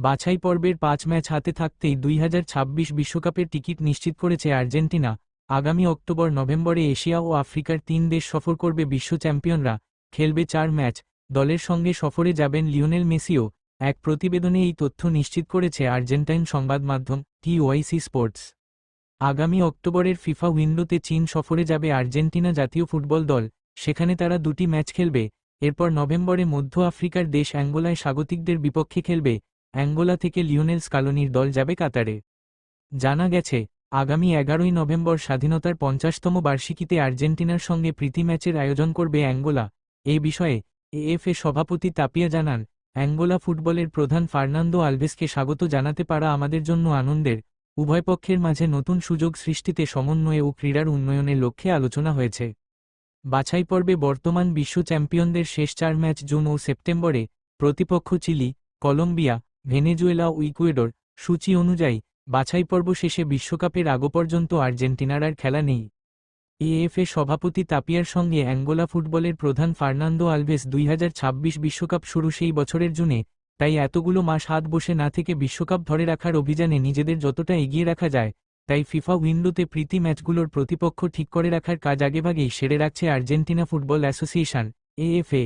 বাছাই পর্বের 5 ম্যাচ হাতে থাকতেই 2026 বিশ্বকাপের টিকিট নিশ্চিত করেছে আর্জেন্টিনা। আগামী অক্টোবর-নভেম্বরে এশিয়া ও আফ্রিকার 3 দেশ সফর করবে বিশ্ব চ্যাম্পিয়নরা। খেলবে 4 ম্যাচ। দলের সঙ্গে সফরে যাবেন লিওনেল মেসিও। এক প্রতিবেদনে এই তথ্য নিশ্চিত করেছে আর্জেন্টাইন সংবাদ মাধ্যম টিওয়াইসি স্পোর্টস। আগামী অক্টোবরের ফিফা উইন্ডোতে চীন সফরে যাবে আর্জেন্টিনা জাতীয় ফুটবল দল। সেখানে তারা 2টি ম্যাচ খেলবে। এরপর নভেম্বরে মধ্য আফ্রিকার দেশ অ্যাঙ্গোলায় স্বাগতিকদের বিপক্ষে খেলবে। অ্যাঙ্গোলা থেকে লিওনেল স্কালোনির দল যাবে কাতারে। জানা গেছে, আগামী 11ই নভেম্বর স্বাধীনতার 50তম বার্ষিকীতে আর্জেন্টিনার সঙ্গে প্রীতি ম্যাচের আয়োজন করবে অ্যাঙ্গোলা। এ বিষয়ে এএফএ সভাপতি তাপিয়া জানান, অ্যাঙ্গোলা ফুটবলের প্রধান ফার্নান্দো আলভেসকে স্বাগত জানাতে পারা আমাদের জন্য আনন্দের। উভয় পক্ষের মাঝে নতুন সুযোগ সৃষ্টিতে সমন্বয়ে ও ক্রীড়ার উন্নয়নের লক্ষ্যে আলোচনা হয়েছে। বাছাই পর্বে বর্তমান বিশ্ব চ্যাম্পিয়নদের শেষ 4 ম্যাচ জুন ও সেপ্টেম্বরে। প্রতিপক্ষ চিলি, কলম্বিয়া, ভেনেজুয়েলা ও ইকুয়েডর। সূচি অনুযায়ী বাছাই পর্ব শেষে বিশ্বকাপের আগ পর্যন্ত আর্জেন্টিনার আর খেলা নেই। এএফএ সভাপতি তাপিয়ার সঙ্গে অ্যাঙ্গোলা ফুটবলের প্রধান ফার্নান্দো আলভেস 2026 বিশ্বকাপ শুরু সেই বছরের জুনে। তাই এতগুলো মাস হাত বসে না থেকে বিশ্বকাপ ধরে রাখার অভিযানে নিজেদের যতটা এগিয়ে রাখা যায়, তাই ফিফা উইন্ডোতে প্রীতি ম্যাচগুলোর প্রতিপক্ষ ঠিক করে রাখার কাজ আগেভাগেই সেরে রাখছে আর্জেন্টিনা ফুটবল অ্যাসোসিয়েশন এএফএ।